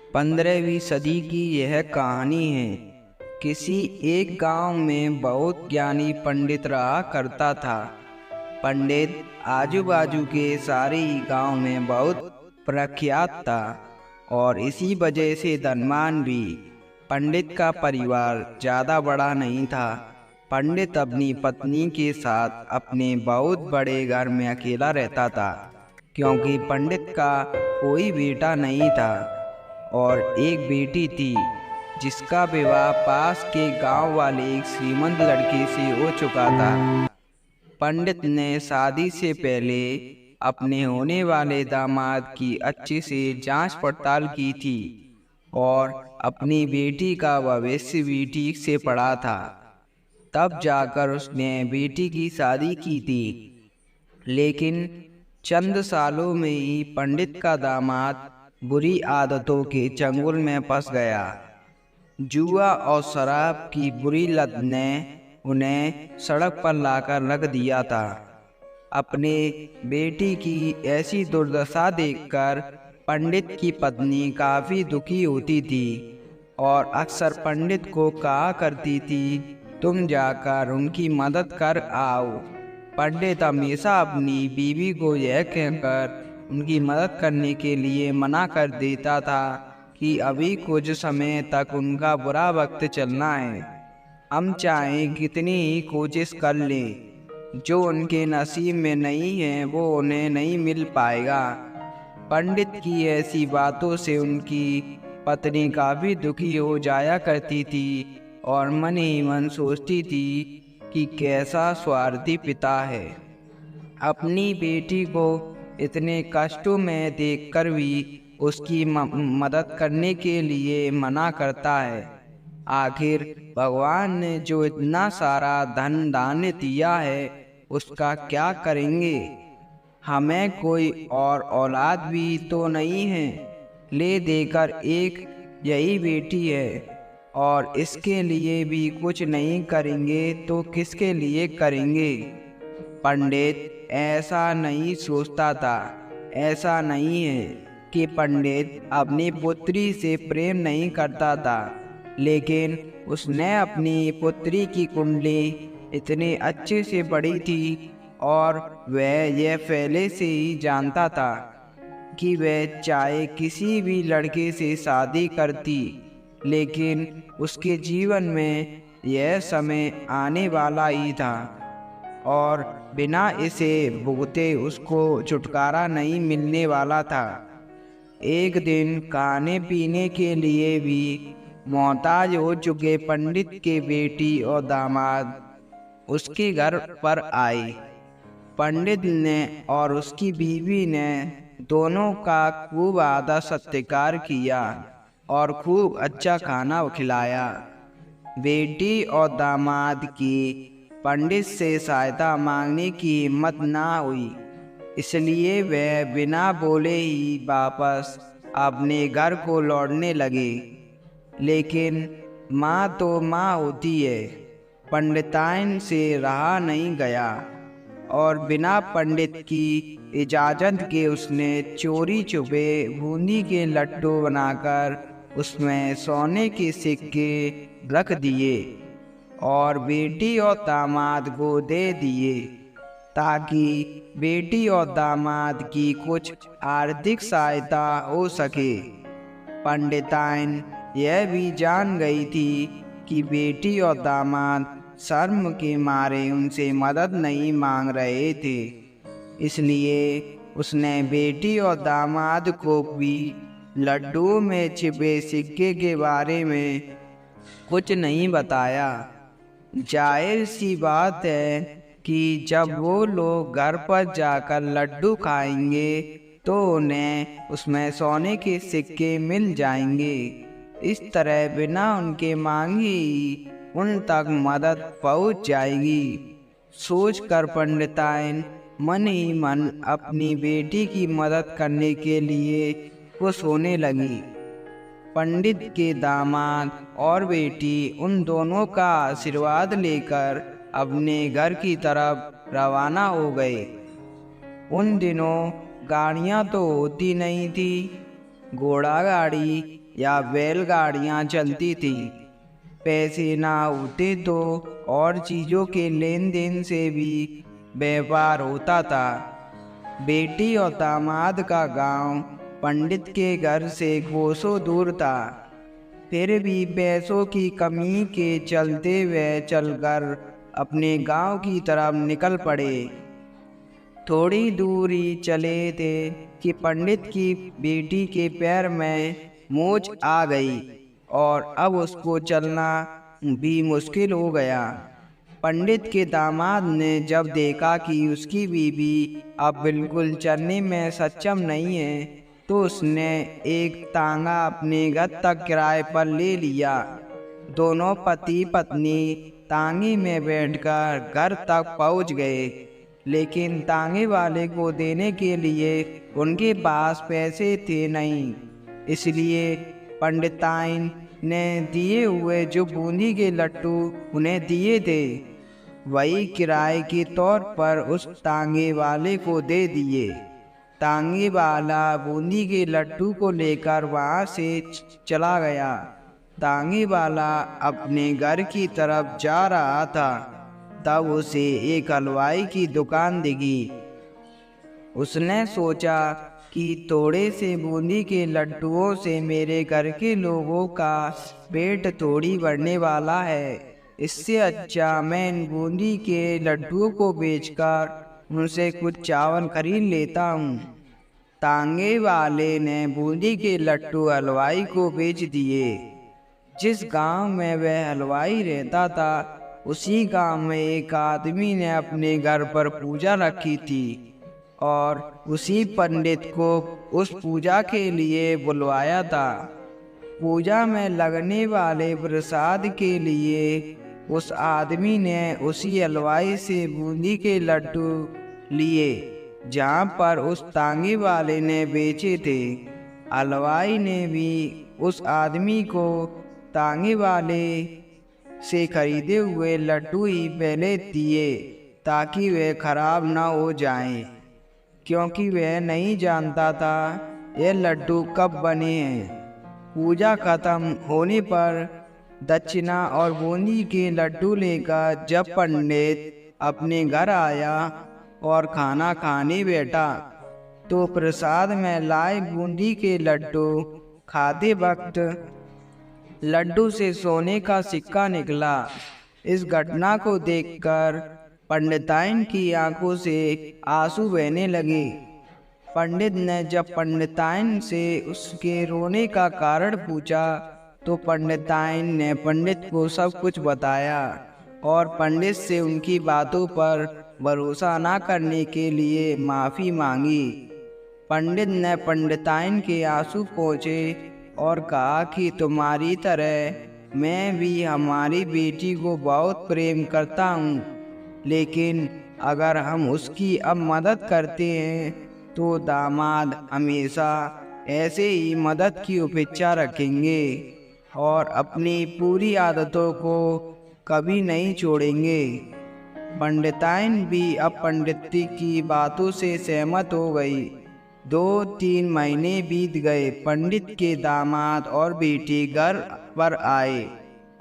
15वीं सदी की यह कहानी है। किसी एक गांव में बहुत ज्ञानी पंडित रहा करता था। पंडित आजू बाजू के सारे ही गांव में बहुत प्रख्यात था और इसी वजह से धनवान भी। पंडित का परिवार ज़्यादा बड़ा नहीं था। पंडित अपनी पत्नी के साथ अपने बहुत बड़े घर में अकेला रहता था, क्योंकि पंडित का कोई बेटा नहीं था और एक बेटी थी जिसका विवाह पास के गांव वाले एक श्रीमंत लड़के से हो चुका था। पंडित ने शादी से पहले अपने होने वाले दामाद की अच्छे से जांच पड़ताल की थी और अपनी बेटी का भविष्य भी ठीक से पढ़ा था। तब जाकर उसने बेटी की शादी की थी। लेकिन चंद सालों में ही पंडित का दामाद बुरी आदतों के चंगुल में फंस गया। जुआ और शराब की बुरी लत ने उन्हें सड़क पर लाकर रख दिया था। अपने बेटी की ऐसी दुर्दशा देखकर पंडित की पत्नी काफ़ी दुखी होती थी और अक्सर पंडित को कहा करती थी, तुम जाकर उनकी मदद कर आओ। पंडित हमेशा अपनी बीवी को यह कहकर उनकी मदद करने के लिए मना कर देता था कि अभी कुछ समय तक उनका बुरा वक्त चलना है। हम चाहें कितनी ही कोशिश कर लें, जो उनके नसीब में नहीं है वो उन्हें नहीं मिल पाएगा। पंडित की ऐसी बातों से उनकी पत्नी काफ़ी दुखी हो जाया करती थी और मन ही मन सोचती थी कि कैसा स्वार्थी पिता है, अपनी बेटी को इतने कष्टों में देखकर भी उसकी मदद करने के लिए मना करता है। आखिर भगवान ने जो इतना सारा धन दान दिया है उसका क्या करेंगे? हमें कोई और औलाद भी तो नहीं है, ले देकर एक यही बेटी है और इसके लिए भी कुछ नहीं करेंगे तो किसके लिए करेंगे? पंडित ऐसा नहीं सोचता था। ऐसा नहीं है कि पंडित अपनी पुत्री से प्रेम नहीं करता था, लेकिन उसने अपनी पुत्री की कुंडली इतने अच्छे से पढ़ी थी और वह यह पहले से ही जानता था कि वह चाहे किसी भी लड़के से शादी करती, लेकिन उसके जीवन में यह समय आने वाला ही था और बिना इसे भुगते उसको छुटकारा नहीं मिलने वाला था। एक दिन खाने पीने के लिए भी मोहताज हो चुके पंडित के बेटी और दामाद उसके घर पर आए। पंडित ने और उसकी बीवी ने दोनों का खूब आदर सत्कार किया और खूब अच्छा खाना खिलाया। बेटी और दामाद की पंडित से सहायता मांगने की हिम्मत ना हुई, इसलिए वह बिना बोले ही वापस अपने घर को लौटने लगे। लेकिन माँ तो माँ होती है, पंडिताइन से रहा नहीं गया और बिना पंडित की इजाज़त के उसने चोरी छुपे बूंदी के लड्डू बनाकर उसमें सोने के सिक्के रख दिए और बेटी और दामाद को दे दिए, ताकि बेटी और दामाद की कुछ आर्थिक सहायता हो सके। पंडिताइन यह भी जान गई थी कि बेटी और दामाद शर्म के मारे उनसे मदद नहीं मांग रहे थे, इसलिए उसने बेटी और दामाद को भी लड्डू में छिपे सिक्के के बारे में कुछ नहीं बताया। जाहिर सी बात है कि जब वो लोग घर पर जाकर लड्डू खाएंगे तो उन्हें उसमें सोने के सिक्के मिल जाएंगे। इस तरह बिना उनके मांगे ही उन तक मदद पहुंच जाएगी। सोचकर पंडिताइन मन ही मन अपनी बेटी की मदद करने के लिए खुश होने लगी। पंडित के दामाद और बेटी उन दोनों का आशीर्वाद लेकर अपने घर की तरफ रवाना हो गए। उन दिनों गाड़ियाँ तो होती नहीं थी, घोड़ा गाड़ी या बैलगाड़ियाँ चलती थी। पैसे ना होते तो और चीज़ों के लेन देन से भी व्यापार होता था। बेटी और दामाद का गांव पंडित के घर से कोसों दूर था। फिर भी पैसों की कमी के चलते वे चलकर अपने गांव की तरफ निकल पड़े। थोड़ी दूरी चले थे कि पंडित की बेटी के पैर में मोच आ गई और अब उसको चलना भी मुश्किल हो गया। पंडित के दामाद ने जब देखा कि उसकी बीवी अब बिल्कुल चलने में सक्षम नहीं है, तो उसने एक तांगा अपने घर तक किराए पर ले लिया। दोनों पति पत्नी तांगे में बैठकर घर तक पहुंच गए, लेकिन तांगे वाले को देने के लिए उनके पास पैसे थे नहीं। इसलिए पंडिताइन ने दिए हुए जो बूंदी के लड्डू उन्हें दिए थे, वही किराए के तौर पर उस तांगे वाले को दे दिए। तांगे वाला बूंदी के लड्डू को लेकर वहाँ से चला गया। तांगे वाला अपने घर की तरफ जा रहा था, तब उसे एक हलवाई की दुकान दिखी। उसने सोचा कि थोड़े से बूंदी के लड्डुओं से मेरे घर के लोगों का पेट थोड़ी भरने वाला है। इससे अच्छा मैं इन बूंदी के लड्डुओं को बेचकर उनसे कुछ चावल खरीद लेता हूँ। तांगे वाले ने बूंदी के लड्डू हलवाई को बेच दिए। जिस गांव में वह हलवाई रहता था, उसी गांव में एक आदमी ने अपने घर पर पूजा रखी थी और उसी पंडित को उस पूजा के लिए बुलवाया था। पूजा में लगने वाले प्रसाद के लिए उस आदमी ने उसी हलवाई से बूंदी के लड्डू लिए जहाँ पर उस तांगे वाले ने बेचे थे। हलवाई ने भी उस आदमी को तांगे वाले से खरीदे हुए लड्डू ही पहले दिए, ताकि वे खराब ना हो जाएं, क्योंकि वह नहीं जानता था ये लड्डू कब बने हैं। पूजा खत्म होने पर दक्षिणा और बूंदी के लड्डू लेकर जब पंडित अपने घर आया और खाना खाने बैठा, तो प्रसाद में लाए बूंदी के लड्डू खाते वक्त लड्डू से सोने का सिक्का निकला। इस घटना को देखकर पंडिताइन की आंखों से आंसू बहने लगे। पंडित ने जब पंडिताइन से उसके रोने का कारण पूछा, तो पंडिताइन ने पंडित को सब कुछ बताया और पंडित से उनकी बातों पर भरोसा न करने के लिए माफ़ी मांगी। पंडित ने पंडिताइन के आंसू पोंछे और कहा कि तुम्हारी तरह मैं भी हमारी बेटी को बहुत प्रेम करता हूँ, लेकिन अगर हम उसकी अब मदद करते हैं तो दामाद हमेशा ऐसे ही मदद की अपेक्षा रखेंगे और अपनी पूरी आदतों को कभी नहीं छोड़ेंगे। पंडिताइन भी अब पंडित की बातों से सहमत हो गई। 2-3 महीने बीत गए। पंडित के दामाद और बेटी घर पर आए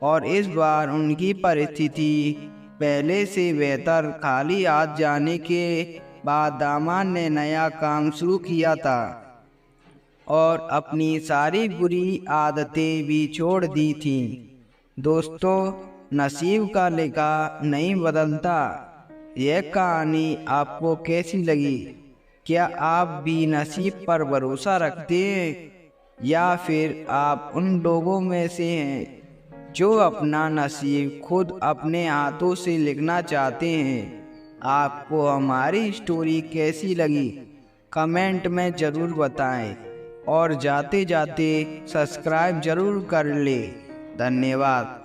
और इस बार उनकी परिस्थिति पहले से बेहतर। खाली हाथ जाने के बाद दामाद ने नया काम शुरू किया था और अपनी सारी बुरी आदतें भी छोड़ दी थीं। दोस्तों, नसीब का लिखा नहीं बदलता। यह कहानी आपको कैसी लगी? क्या आप भी नसीब पर भरोसा रखते हैं, या फिर आप उन लोगों में से हैं जो अपना नसीब खुद अपने हाथों से लिखना चाहते हैं? आपको हमारी स्टोरी कैसी लगी कमेंट में ज़रूर बताएं और जाते जाते सब्सक्राइब ज़रूर कर लें। धन्यवाद।